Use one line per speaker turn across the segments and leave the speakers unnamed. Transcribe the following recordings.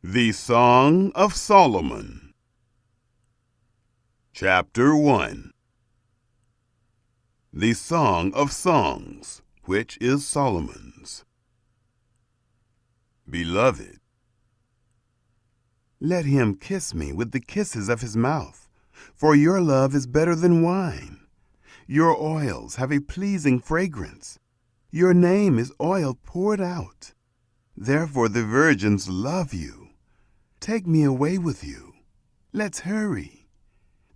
The Song of Solomon. Chapter 1. The Song of Songs, which is Solomon's. Beloved, let him kiss me with the kisses of his mouth, for your love is better than wine. Your oils have a pleasing fragrance. Your name is oil poured out. Therefore the virgins love you. Take me away with you. Let's hurry.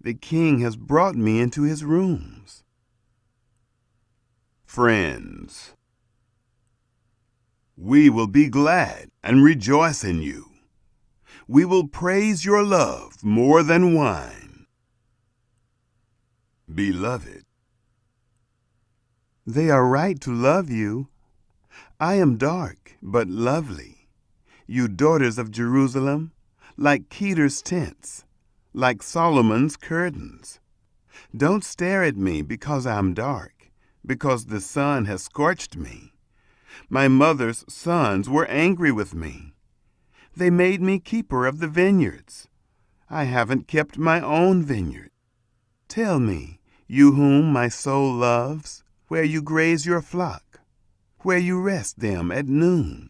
The king has brought me into his rooms. Friends, we will be glad and rejoice in you. We will praise your love more than wine. Beloved, they are right to love you. I am dark but lovely. You daughters of Jerusalem, like Kedar's tents, like Solomon's curtains. Don't stare at me because I'm dark, because the sun has scorched me. My mother's sons were angry with me. They made me keeper of the vineyards. I haven't kept my own vineyard. Tell me, you whom my soul loves, where you graze your flock, where you rest them at noon.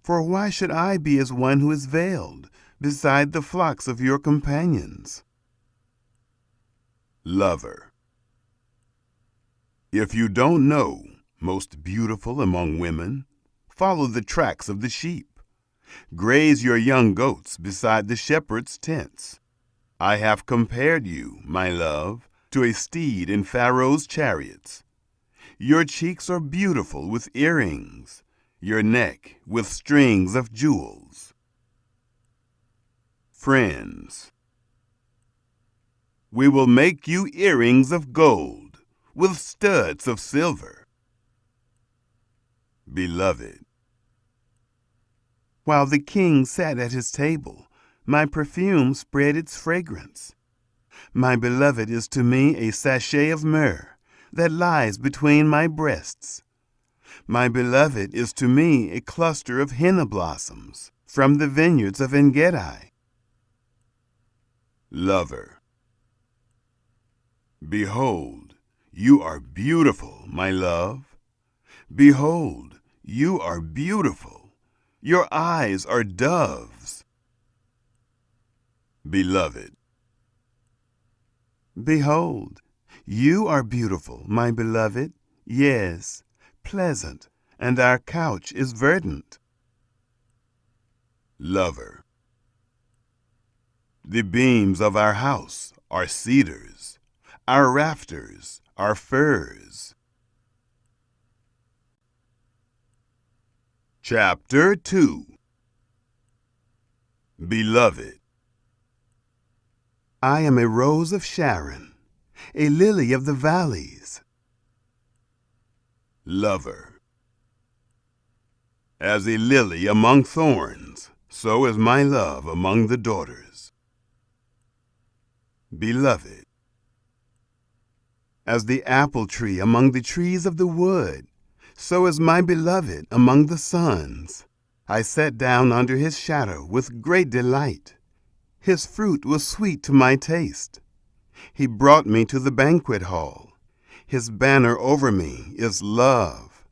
For why should I be as one who is veiled beside the flocks of your companions? Lover, if you don't know, most beautiful among women, follow the tracks of the sheep. Graze your young goats beside the shepherd's tents. I have compared you, my love, to a steed in Pharaoh's chariots. Your cheeks are beautiful with earrings, your neck with strings of jewels. Friends, we will make you earrings of gold with studs of silver. Beloved, while the king sat at his table, my perfume spread its fragrance. My beloved is to me a sachet of myrrh that lies between my breasts. My beloved is to me a cluster of henna blossoms from the vineyards of En-gedi. Lover, behold, you are beautiful, my love. Behold, you are beautiful. Your eyes are doves. Beloved, behold, you are beautiful, my beloved, yes, pleasant, and our couch is verdant. Lover, the beams of our house are cedars, our rafters are firs. Chapter 2. Beloved, I am a rose of Sharon, a lily of the valleys. Lover, as a lily among thorns, so is my love among the daughters. Beloved, as the apple tree among the trees of the wood, so is my beloved among the sons. I sat down under his shadow with great delight. His fruit was sweet to my taste. He brought me to the banquet hall. His banner over me is love.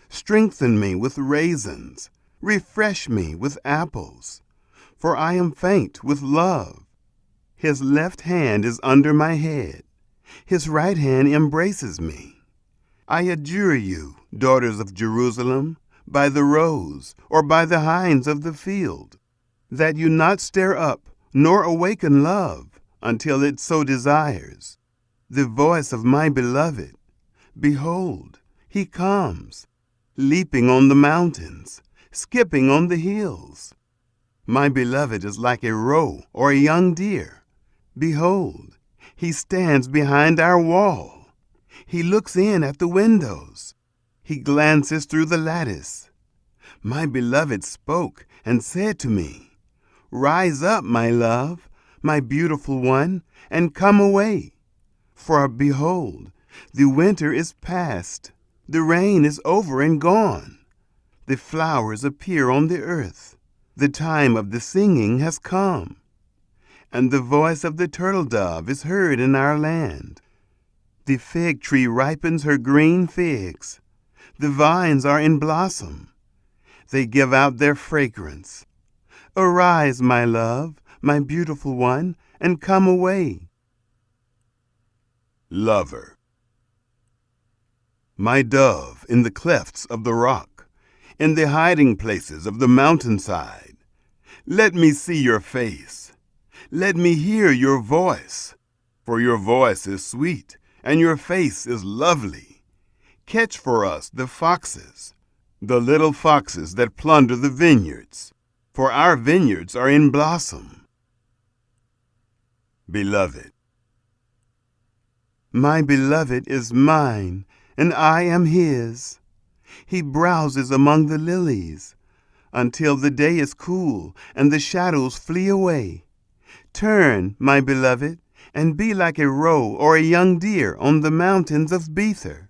Strengthen me with raisins. Refresh me with apples. For I am faint with love. His left hand is under my head. His right hand embraces me. I adjure you, daughters of Jerusalem, by the rose or by the hinds of the field, that you not stir up nor awaken love until it so desires. The voice of my beloved, behold, he comes, leaping on the mountains, skipping on the hills. My beloved is like a roe or a young deer. Behold, he stands behind our wall. He looks in at the windows. He glances through the lattice. My beloved spoke and said to me, Rise up, my love, my beautiful one, and come away. For behold, the winter is past, the rain is over and gone. The flowers appear on the earth. The time of the singing has come, and the voice of the turtle dove is heard in our land. The fig tree ripens her green figs. The vines are in blossom. They give out their fragrance. Arise, my love, my beautiful one, and come away. Lover. My dove in the clefts of the rock, in the hiding places of the mountainside, let me see your face. Let me hear your voice, for your voice is sweet, and your face is lovely. Catch for us the foxes, the little foxes that plunder the vineyards, for our vineyards are in blossom. Beloved. My beloved is mine, and I am his. He browses among the lilies, until the day is cool and the shadows flee away. Turn, my beloved, and be like a roe or a young deer on the mountains of Bether.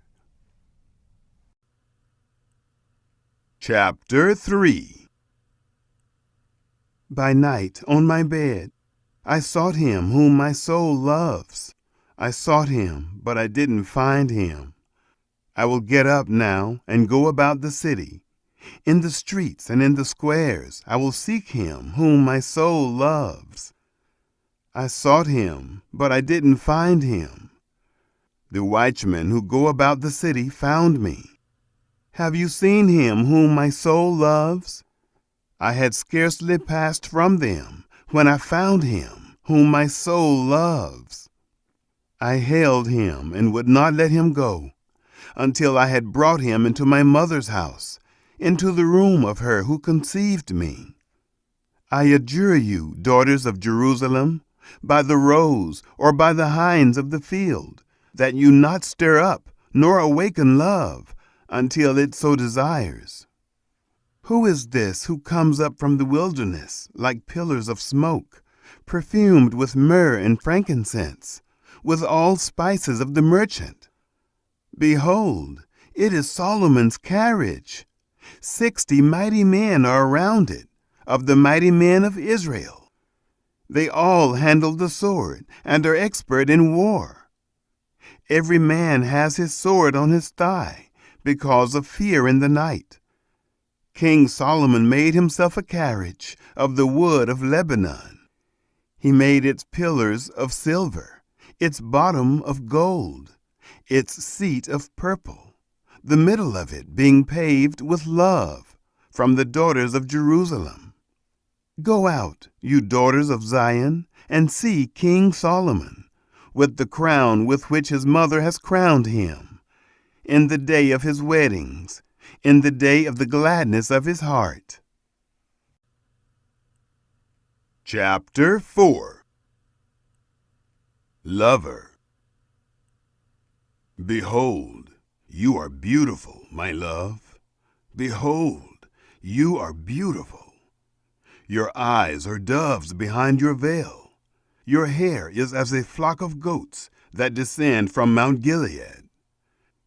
Chapter 3. By night on my bed, I sought him whom my soul loves. I sought him, but I didn't find him. I will get up now and go about the city. In the streets and in the squares I will seek him whom my soul loves. I sought him, but I didn't find him. The watchmen who go about the city found me. Have you seen him whom my soul loves? I had scarcely passed from them when I found him whom my soul loves. I held him and would not let him go, until I had brought him into my mother's house, into the room of her who conceived me. I adjure you, daughters of Jerusalem, by the roes or by the hinds of the field, that you not stir up nor awaken love until it so desires. Who is this who comes up from the wilderness like pillars of smoke, perfumed with myrrh and frankincense, with all spices of the merchant? Behold, it is Solomon's carriage. 60 mighty men are around it, of the mighty men of Israel. They all handle the sword and are expert in war. Every man has his sword on his thigh because of fear in the night. King Solomon made himself a carriage of the wood of Lebanon. He made its pillars of silver, its bottom of gold, its seat of purple, the middle of it being paved with love from the daughters of Jerusalem. Go out, you daughters of Zion, and see King Solomon, with the crown with which his mother has crowned him, in the day of his weddings, in the day of the gladness of his heart. Chapter 4. Lover. Behold, you are beautiful, my love. Behold, you are beautiful. Your eyes are doves behind your veil. Your hair is as a flock of goats that descend from Mount Gilead.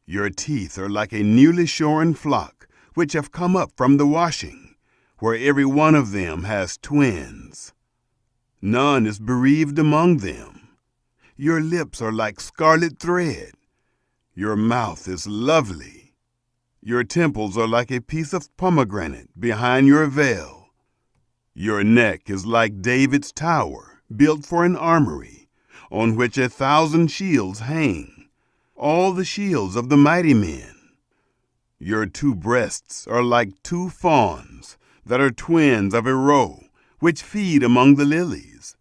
Your teeth are like a newly shorn flock, which have come up from the washing, where every one of them has twins. None is bereaved among them. Your lips are like scarlet thread. Your mouth is lovely. Your temples are like a piece of pomegranate behind your veil. Your neck is like David's tower, built for an armory, on which 1,000 shields hang, all the shields of the mighty men. Your 2 breasts are like 2 fawns that are twins of a roe, which feed among the lilies.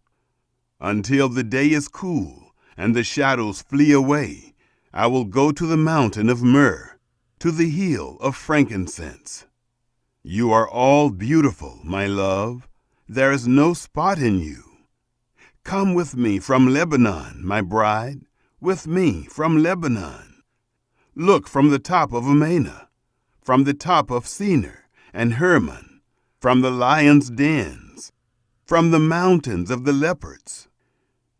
Until the day is cool and the shadows flee away, I will go to the mountain of myrrh, to the hill of frankincense. You are all beautiful, my love. There is no spot in you. Come with me from Lebanon, my bride, with me from Lebanon. Look from the top of Amana, from the top of Senir and Hermon, from the lions' dens, from the mountains of the leopards.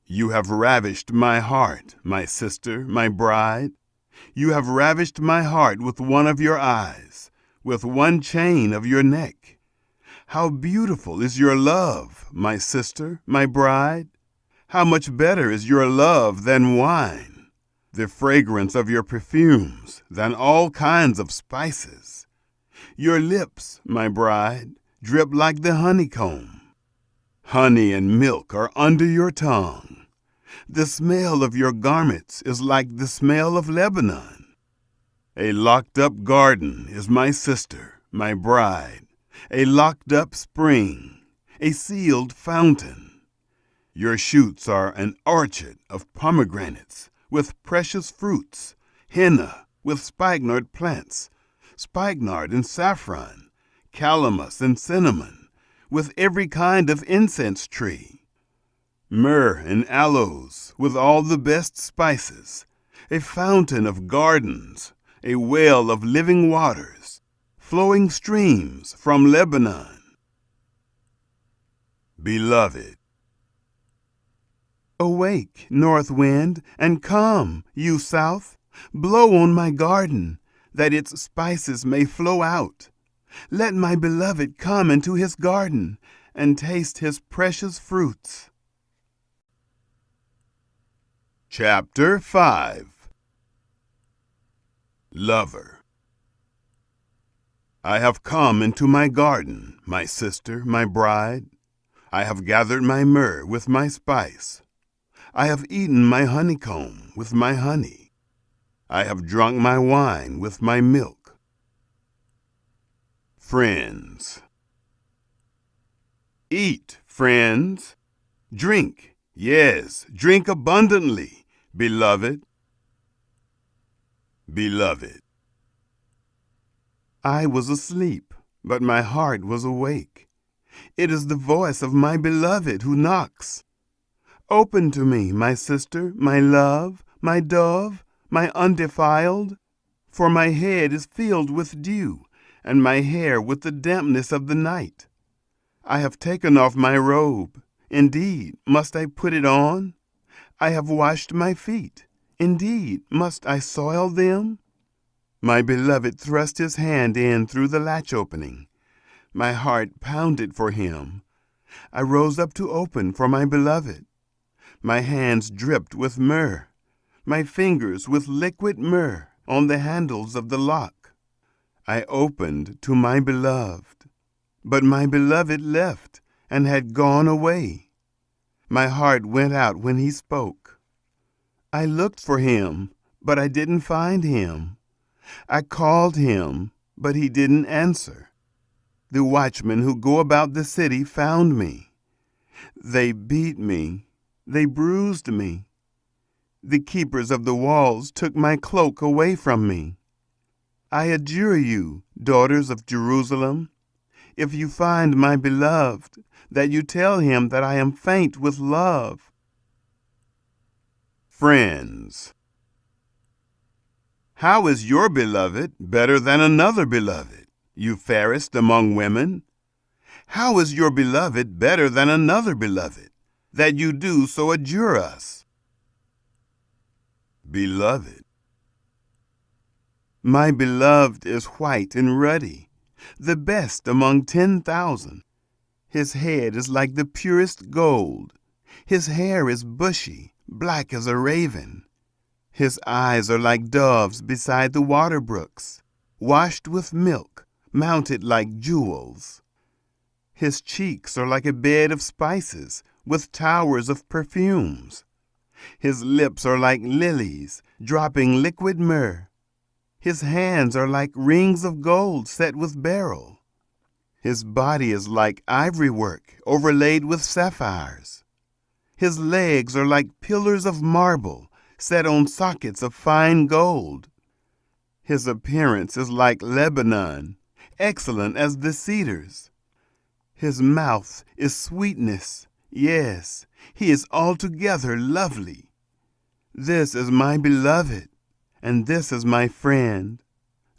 You have ravished my heart, my sister, my bride. You have ravished my heart with one of your eyes, with one chain of your neck. How beautiful is your love, my sister, my bride! How much better is your love than wine, the fragrance of your perfumes than all kinds of spices. Your lips, my bride, drip like the honeycomb. Honey and milk are under your tongue. The smell of your garments is like the smell of Lebanon. A locked-up garden is my sister, my bride, a locked-up spring, a sealed fountain. Your shoots are an orchard of pomegranates with precious fruits, henna with spikenard plants, spikenard and saffron, calamus and cinnamon, with every kind of incense tree, myrrh and aloes with all the best spices, a fountain of gardens, a well of living waters, flowing streams from Lebanon. Beloved. Awake, north wind, and come, you south. Blow on my garden, that its spices may flow out. Let my beloved come into his garden and taste his precious fruits. Chapter 5. Lover. I have come into my garden, my sister, my bride. I have gathered my myrrh with my spice. I have eaten my honeycomb with my honey. I have drunk my wine with my milk. Friends. Eat, friends. Drink, yes, drink abundantly, beloved. Beloved. I was asleep, but my heart was awake. It is the voice of my beloved who knocks. Open to me, my sister, my love, my dove, my undefiled, for my head is filled with dew, and my hair with the dampness of the night. I have taken off my robe. Indeed, must I put it on? I have washed my feet. Indeed, must I soil them? My beloved thrust his hand in through the latch opening. My heart pounded for him. I rose up to open for my beloved. My hands dripped with myrrh, my fingers with liquid myrrh on the handles of the lock. I opened to my beloved, but my beloved left and had gone away. My heart went out when he spoke. I looked for him, but I didn't find him. I called him, but he didn't answer. The watchmen who go about the city found me. They beat me. They bruised me. The keepers of the walls took my cloak away from me. I adjure you, daughters of Jerusalem, if you find my beloved, that you tell him that I am faint with love. Friends. How is your beloved better than another beloved, you fairest among women? How is your beloved better than another beloved, that you do so adjure us? Beloved. My beloved is white and ruddy, the best among 10,000. His head is like the purest gold. His hair is bushy, black as a raven. His eyes are like doves beside the water brooks, washed with milk, mounted like jewels. His cheeks are like a bed of spices, with towers of perfumes. His lips are like lilies, dropping liquid myrrh. His hands are like rings of gold set with beryl. His body is like ivory work overlaid with sapphires. His legs are like pillars of marble set on sockets of fine gold. His appearance is like Lebanon, excellent as the cedars. His mouth is sweetness. Yes, he is altogether lovely. This is my beloved, and this is my friend,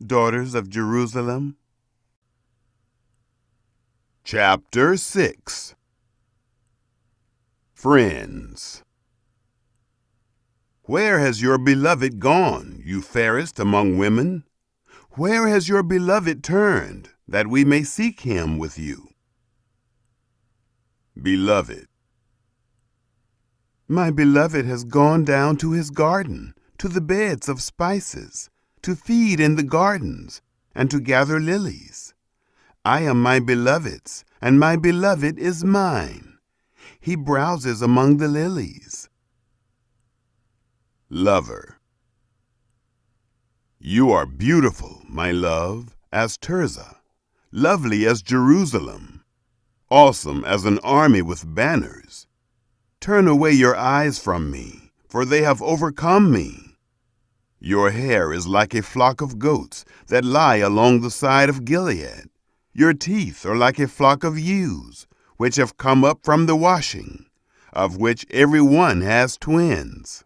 daughters of Jerusalem. Chapter 6. Friends. Where has your beloved gone, you fairest among women? Where has your beloved turned, that we may seek him with you? Beloved. My beloved has gone down to his garden, to the beds of spices, to feed in the gardens, and to gather lilies. I am my beloved's, and my beloved is mine. He browses among the lilies. Lover. You are beautiful, my love, as Tirzah, lovely as Jerusalem, awesome as an army with banners. Turn away your eyes from me, for they have overcome me. Your hair is like a flock of goats that lie along the side of Gilead. Your teeth are like a flock of ewes, which have come up from the washing, of which every one has twins.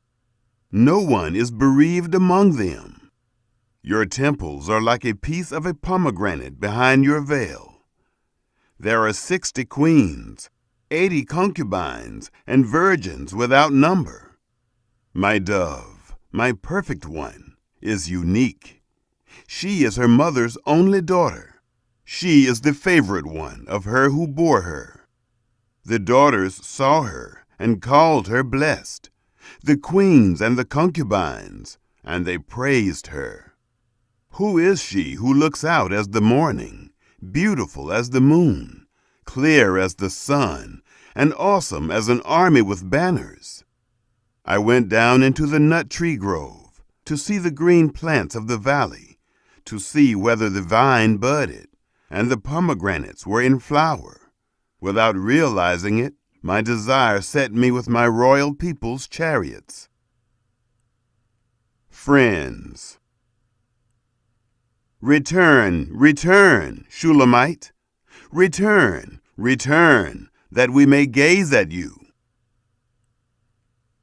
No one is bereaved among them. Your temples are like a piece of a pomegranate behind your veil. There are 60 queens, 80 concubines, and virgins without number. My dove, my perfect one, is unique. She is her mother's only daughter. She is the favorite one of her who bore her. The daughters saw her and called her blessed, the queens and the concubines, and they praised her. Who is she who looks out as the morning, beautiful as the moon, clear as the sun, and awesome as an army with banners? I went down into the nut tree grove to see the green plants of the valley, to see whether the vine budded and the pomegranates were in flower. Without realizing it, my desire set me with my royal people's chariots. Friends. Return, return, Shulamite. Return, return, that we may gaze at you.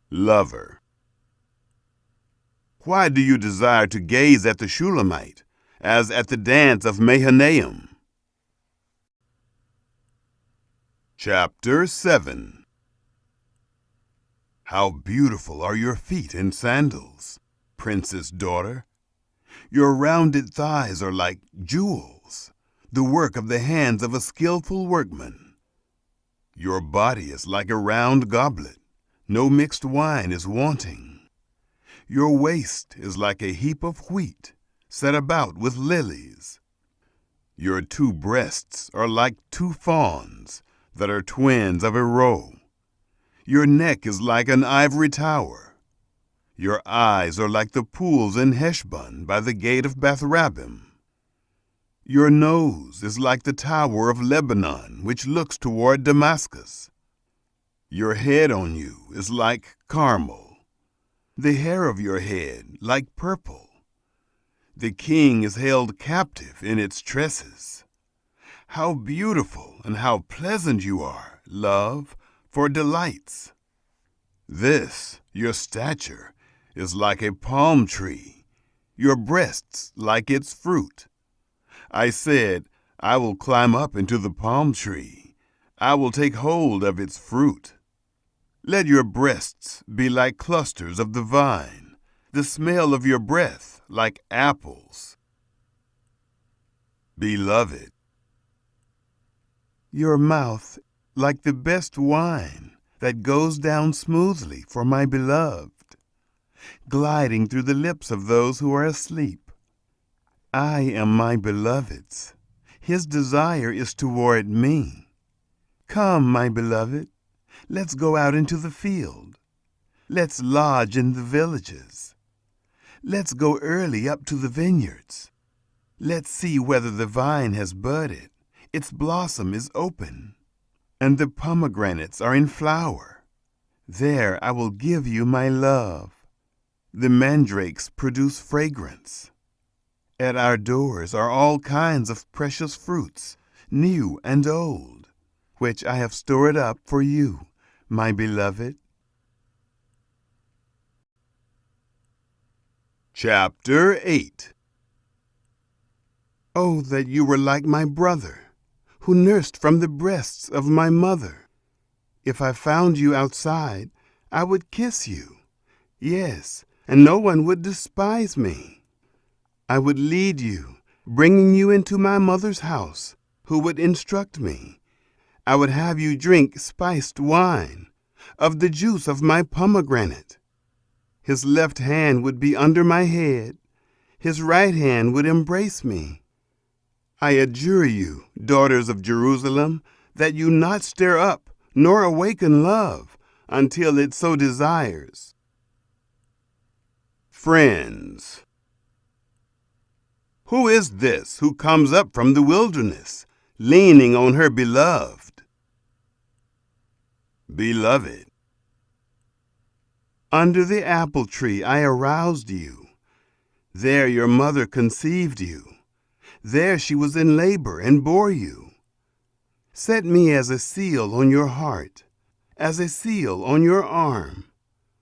Lover. Why do you desire to gaze at the Shulamite, as at the dance of Mahanaim? Chapter 7. How beautiful are your feet in sandals, princess daughter! Your rounded thighs are like jewels, the work of the hands of a skillful workman. Your body is like a round goblet, no mixed wine is wanting. Your waist is like a heap of wheat, set about with lilies. Your 2 breasts are like 2 fawns, that are twins of a roe. Your neck is like an ivory tower. Your eyes are like the pools in Heshbon by the gate of Bath-rabbim. Your nose is like the tower of Lebanon, which looks toward Damascus. Your head on you is like Carmel, the hair of your head like purple. The king is held captive in its tresses. How beautiful and how pleasant you are, love, for delights. This, your stature, is like a palm tree, your breasts like its fruit. I said, I will climb up into the palm tree. I will take hold of its fruit. Let your breasts be like clusters of the vine, the smell of your breath like apples. Beloved. Your mouth like the best wine that goes down smoothly for my beloved, gliding through the lips of those who are asleep. I am my beloved's. His desire is toward me. Come, my beloved, let's go out into the field. Let's lodge in the villages. Let's go early up to the vineyards. Let's see whether the vine has budded, its blossom is open, and the pomegranates are in flower. There I will give you my love. The mandrakes produce fragrance. At our doors are all kinds of precious fruits, new and old, which I have stored up for you, my beloved. Chapter 8. Oh, that you were like my brother, who nursed from the breasts of my mother. If I found you outside, I would kiss you. Yes, and no one would despise me. I would lead you, bringing you into my mother's house, who would instruct me. I would have you drink spiced wine of the juice of my pomegranate. His left hand would be under my head, his right hand would embrace me. I adjure you, daughters of Jerusalem, that you not stir up nor awaken love until it so desires. Friends. Who is this who comes up from the wilderness, leaning on her beloved? Beloved. Under the apple tree I aroused you. There your mother conceived you. There she was in labor and bore you. Set me as a seal on your heart, as a seal on your arm.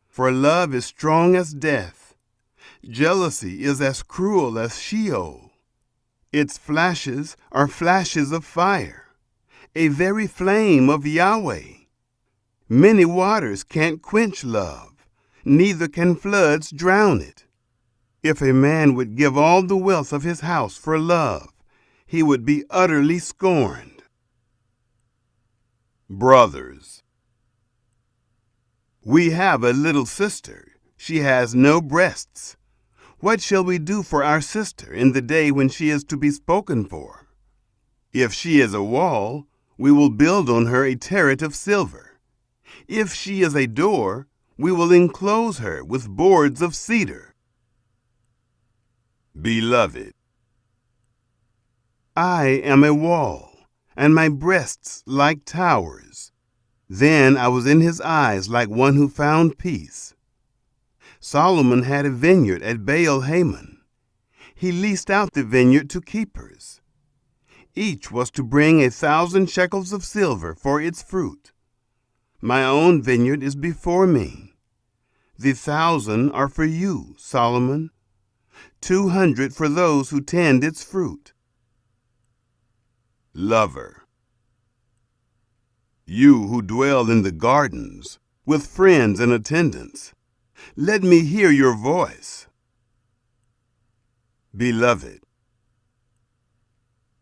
For love is strong as death. Jealousy is as cruel as Sheol. Its flashes are flashes of fire, a very flame of Yahweh. Many waters can't quench love, neither can floods drown it. If a man would give all the wealth of his house for love, he would be utterly scorned. Brothers. We have a little sister. She has no breasts. What shall we do for our sister in the day when she is to be spoken for? If she is a wall, we will build on her a turret of silver. If she is a door, we will enclose her with boards of cedar. Beloved. I am a wall, and my breasts like towers. Then I was in his eyes like one who found peace. Solomon had a vineyard at Baal-Hamon. He leased out the vineyard to keepers. Each was to bring 1,000 shekels of silver for its fruit. My own vineyard is before me. The 1,000 are for you, Solomon, 200 for those who tend its fruit. Lover. You who dwell in the gardens, with friends and attendants, let me hear your voice. Beloved.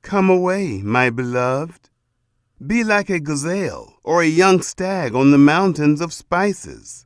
Come away, my beloved. Be like a gazelle or a young stag on the mountains of spices.